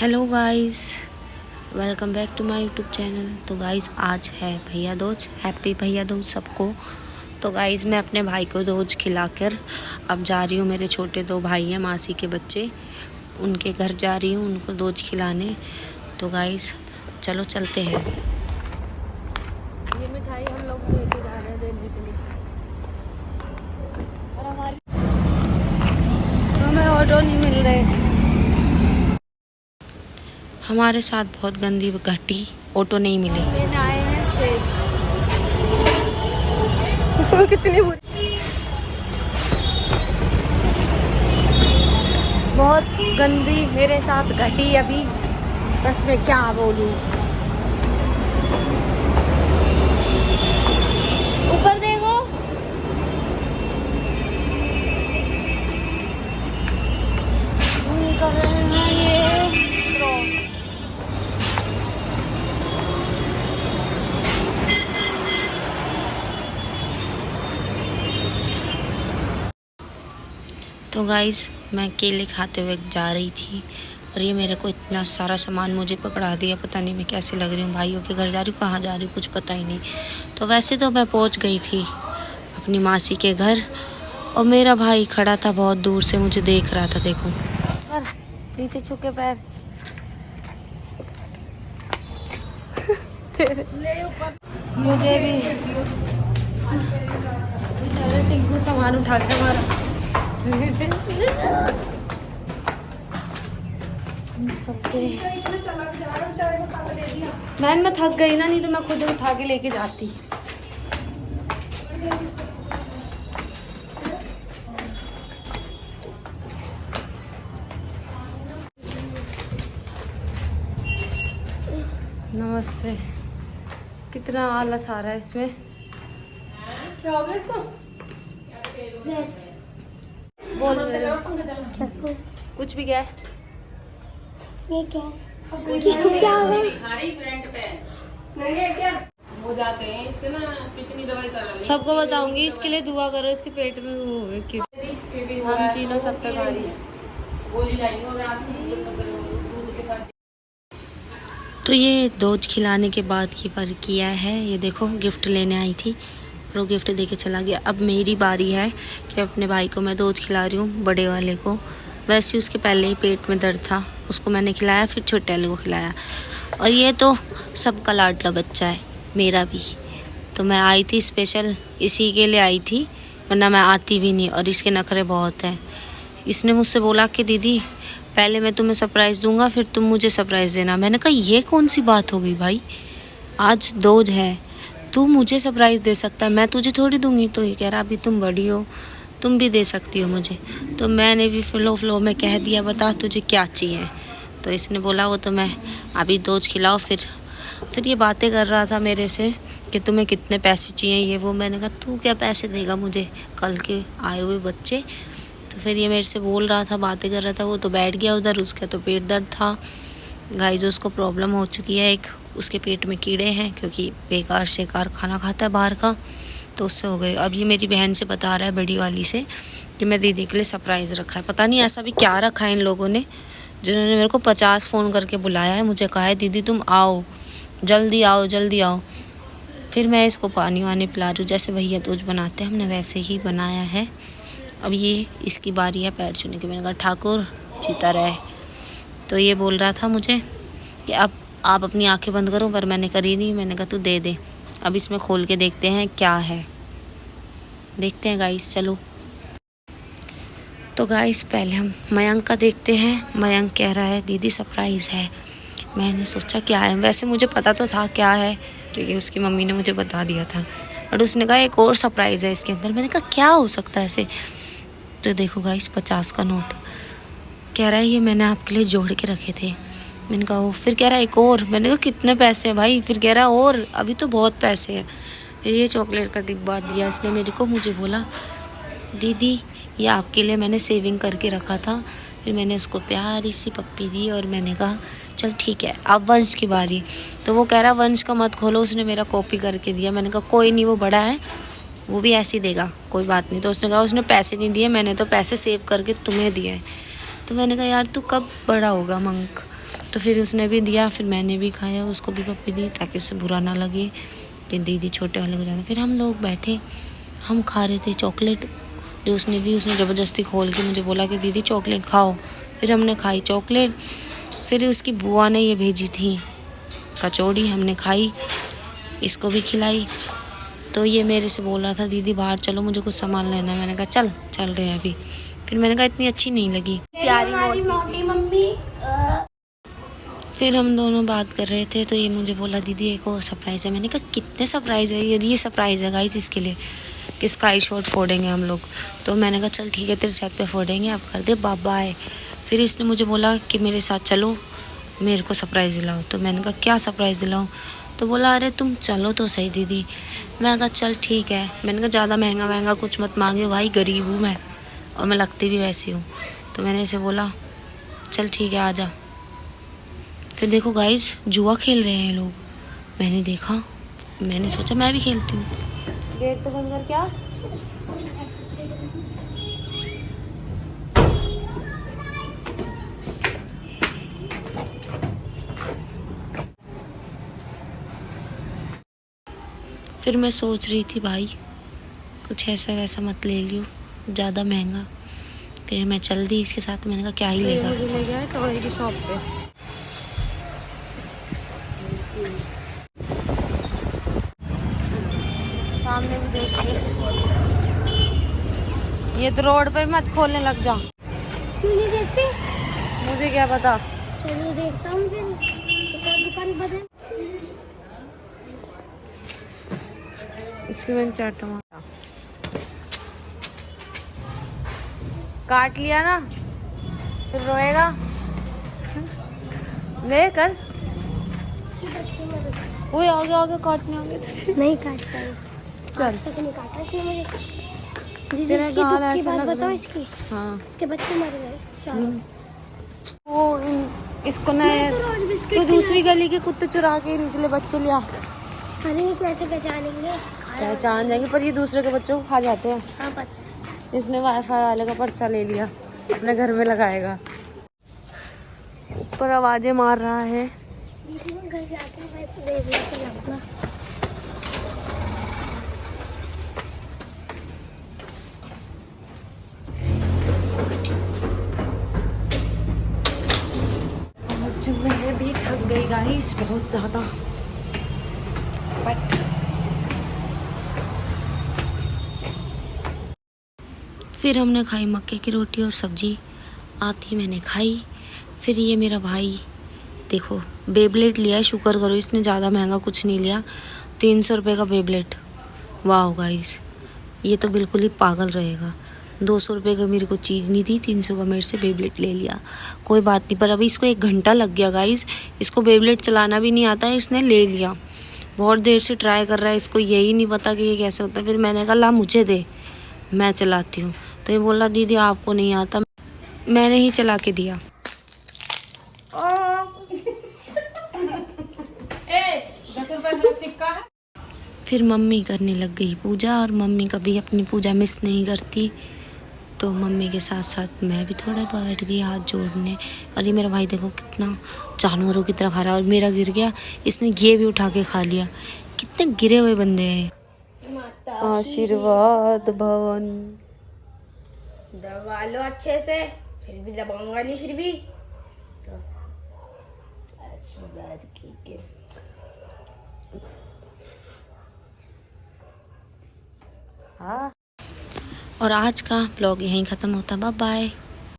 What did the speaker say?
Hello guys, welcome back to my YouTube channel. तो guys आज है भैया दूज, हैप्पी भैया दूज सबको। तो गाइस मैं अपने भाई को दूज खिलाकर अब जा रही हूँ। मेरे छोटे दो भाई हैं, मासी के बच्चे, उनके घर जा रही हूँ उनको दूज खिलाने। तो गाइस चलो चलते हैं। ये मिठाई हम लोग लेके जा रहे हैं देने के लिए, और हमें ऑटो नहीं मिल रहे। हमारे साथ बहुत गंदी घटी, ऑटो नहीं मिले। लेने आए हैं सेब। तो कितनी बुरी, बहुत गंदी मेरे साथ घटी अभी, बस मैं क्या बोलूं। ऊपर देखो, कर रहे हैं ये क्रॉस। तो गाइस मैं केले खाते हुए जा रही थी और ये मेरे को इतना सारा सामान मुझे पकड़ा दिया। पता नहीं मैं कैसे लग रही हूँ। भाइयों के घर जा रही हूँ, कहाँ जा रही हूँ कुछ पता ही नहीं। तो वैसे तो मैं पहुँच गई थी अपनी मासी के घर, और मेरा भाई खड़ा था बहुत दूर से, मुझे देख रहा था। देखो नीचे छुके पैर मुझे भी टिंकू सामान उठा के मारा। मैं थक गई ना, नहीं तो मैं खुद उठा के लेके जाती। नमस्ते। कितना आलस आ रहा है इसमें। क्या हो गया इसको? यस बोल मेरे कुछ भी। क्या ये क्या हो जाते हैं इसके ना, कितनी दवाई करा सबको बताऊंगी। इसके लिए दुआ करो, इसके पेट में वो हम तीनों सब पे भारी। गोली लाई और दूध के साथ। तो ये दूज खिलाने के बाद की पर किया है। ये देखो गिफ्ट लेने आई थी, वो गिफ्ट देके चला गया। अब मेरी बारी है कि अपने भाई को मैं दूज खिला रही हूँ, बड़े वाले को। वैसे उसके पहले ही पेट में दर्द था, उसको मैंने खिलाया, फिर छोटे वाले को खिलाया। और ये तो सबका लाडला बच्चा है, मेरा भी। तो मैं आई थी स्पेशल इसी के लिए आई थी, वरना मैं आती भी नहीं। और इसके नखरे बहुत हैं। इसने मुझसे बोला कि दीदी पहले मैं तुम्हें सरप्राइज़ दूंगा, फिर तुम मुझे सरप्राइज़ देना। मैंने कहा ये कौन सी बात हो गई भाई, आज दूज है, तू मुझे सरप्राइज़ दे सकता है, मैं तुझे थोड़ी दूंगी। तो ये कह रहा अभी तुम बड़ी हो, तुम भी दे सकती हो मुझे। तो मैंने भी फ्लो में कह दिया बता तुझे क्या चाहिए। तो इसने बोला वो तो मैं अभी दूज खिलाओ। फिर ये बातें कर रहा था मेरे से कि तुम्हें कितने पैसे चाहिए, ये वो। मैंने कहा तू क्या पैसे देगा मुझे, कल के आए हुए बच्चे। तो फिर ये मेरे से बोल रहा था, बातें कर रहा था। वो तो बैठ गया उधर, उसका तो पेट दर्द था। गाइस उसको प्रॉब्लम हो चुकी है एक, उसके पेट में कीड़े हैं, क्योंकि बेकार शेकार खाना खाता है बाहर का, तो उससे हो गए। अब ये मेरी बहन से बता रहा है, बड़ी वाली से, कि मैं दीदी के लिए सरप्राइज़ रखा है। पता नहीं ऐसा भी क्या रखा है इन लोगों ने, जिन्होंने मेरे को 50 फ़ोन करके बुलाया है। मुझे कहा है दीदी तुम आओ, जल्दी आओ जल्दी आओ। फिर मैं इसको पानी वानी पिला रही हूँ, जैसे भैया दूज बनाते हैं हमने वैसे ही बनाया है। अब ये इसकी बारी है पैर छूने की। मैंने कहा ठाकुर जीता रहे। तो ये बोल रहा था मुझे कि अब आप अपनी आंखें बंद करो, पर मैंने करी नहीं। मैंने कहा तू दे दे। अब इसमें खोल के देखते हैं क्या है, देखते हैं गाइस चलो। तो गाइस पहले हम मयंक का देखते हैं। मयंक कह रहा है दीदी सरप्राइज़ है। मैंने सोचा क्या है, वैसे मुझे पता तो था क्या है, क्योंकि उसकी मम्मी ने मुझे बता दिया था। और उसने कहा एक और सरप्राइज़ है इसके अंदर। मैंने कहा क्या हो सकता है ऐसे। तो देखो गाइस 50 का नोट। कह रहा है ये मैंने आपके लिए जोड़ के रखे थे। मैंने कहा वो। फिर कह रहा है एक और। मैंने कहा कितने पैसे हैं भाई। फिर कह रहा और अभी तो बहुत पैसे हैं। फिर ये चॉकलेट का डिब्बा दिया इसने मेरे को। मुझे बोला दीदी ये आपके लिए मैंने सेविंग करके रखा था। फिर मैंने उसको प्यारी सी पप्पी दी और मैंने कहा चल ठीक है अब वंश की बारी। तो वो कह रहा वंश का मत खोलो, उसने मेरा कॉपी करके दिया। मैंने कहा कोई नहीं, वो बड़ा है, वो भी ऐसे ही देगा, कोई बात नहीं। तो उसने कहा उसने पैसे नहीं दिए, मैंने तो पैसे सेव करके तुम्हें दिए। तो मैंने कहा यार तू कब बड़ा होगा मंक, तो फिर उसने भी दिया, फिर मैंने भी खाया, उसको भी पप्पी दी ताकि उसे बुरा ना लगे कि दीदी छोटे वाले को ज़्यादा। फिर हम लोग बैठे, हम खा रहे थे चॉकलेट जो उसने दी। उसने ज़बरदस्ती खोल के मुझे बोला कि दीदी चॉकलेट खाओ। फिर हमने खाई चॉकलेट। फिर उसकी बुआ ने ये भेजी थी कचौड़ी, हमने खाई, इसको भी खिलाई। तो ये मेरे से बोल रहा था दीदी बाहर चलो मुझे कुछ सामान लेना है। मैंने कहा चल रहे हैं अभी। फिर मैंने कहा इतनी अच्छी नहीं लगी, प्यारी मौसी मम्मी। फिर हम दोनों बात कर रहे थे तो ये मुझे बोला दीदी एक और सरप्राइज़ है। मैंने कहा कितने सरप्राइज़ है? ये सरप्राइज़ है गाइस इसके लिए कि स्काई शॉट फोड़ेंगे हम लोग। तो मैंने कहा चल ठीक है तेरे छत पे फोड़ेंगे, आप कर दे बाबा है। फिर इसने मुझे बोला कि मेरे साथ चलो मेरे को सरप्राइज़ दिलाओ। तो मैंने कहा क्या सरप्राइज़ दिलाऊं? तो बोला अरे तुम चलो तो सही दीदी। मैंने कहा चल ठीक है। मैंने कहा ज़्यादा महंगा कुछ मत मांगे भाई, गरीब हूँ मैं और मैं लगती भी वैसी हूँ। तो मैंने इसे बोला चल ठीक है आ जा। फिर देखो गाइस जुआ खेल रहे हैं लोग। मैंने देखा, मैंने सोचा मैं भी खेलती हूँ। गेट तो बंद कर क्या? फिर मैं सोच रही थी भाई कुछ ऐसा वैसा मत ले लियो ज़्यादा महंगा। फिर मैं चल दी इसके साथ। मैंने कहा क्या ही लेगा। मुझे ले गया टॉय की शॉप पे। सामने भी देखिए, ये तो रोड पे मत खोलने लग जा। क्यों नहीं देखते? मुझे क्या पता। चलो देखता हूँ फिर दुकान बदल। इसके मैंने 4 टमाटर काट लिया ना, फिर रोएगा। ले कर वो आगे काटने आगे तुझे नहीं काट पाए। चल आज तक नहीं काटा इसने मुझे। दीदी तेरा इसकी गाल दुख की ऐसा बात लग रहा बताओ है। इसकी। हाँ इसके बच्चे मर गए चारों। वो इसको ना मैं तो रोज बिस्किट तो दूसरी गली के कुत्ते चुरा के इनके लिए बच्चे लिया। अरे ये कैसे पहचानेंगे? पहचान जाएंगे पर ये दूसरे के बच्चों को खा जाते हैं। हाँ पता है। इसने वाईफाई वाले का पर्चा ले लिया, अपने घर में लगाएगा। ऊपर आवाजें मार रहा है। दीदी हम घर जाते हैं वैसे देखने से लगता। आज मैं भी थक गई गाइस बहुत ज़्यादा। बट फिर हमने खाई मक्के की रोटी और सब्जी। आती मैंने खाई। फिर ये मेरा भाई देखो बेब्लेट लिया है, शुक्र करो इसने ज़्यादा महंगा कुछ नहीं लिया। 300 रुपये का बेब्लेट। वाह गाइस ये तो बिल्कुल ही पागल रहेगा। 200 रुपये का मेरे को चीज़ नहीं थी, 300 का मेरे से बेब्लेट ले लिया। कोई बात नहीं, पर अभी इसको 1 घंटा लग गया गाइस। इसको बेब्लेट चलाना भी नहीं आता है, इसने ले लिया। बहुत देर से ट्राई कर रहा है, इसको यही नहीं पता कि ये कैसे होता है। फिर मैंने कहा ला मुझे दे, मैं चलाती हूँ। तो ये बोला दीदी आपको नहीं आता। मैंने ही चला के दिया। फिर मम्मी करने लग गई पूजा, और मम्मी कभी अपनी पूजा मिस नहीं करती। तो मम्मी के साथ साथ मैं भी थोड़ा बैठ गई हाथ जोड़ने। और ये मेरा भाई देखो कितना जानवरों की तरह खा रहा है। और मेरा गिर गया, इसने ये भी उठा के खा लिया। कितने गिरे हुए बंदे हैं। आशीर्वाद भवन दबा लो अच्छे से, फिर भी दबाऊंगा नहीं फिर भी तो आशीर्वाद की। हाँ। और आज का ब्लॉग यहीं ख़त्म होता। Bye bye.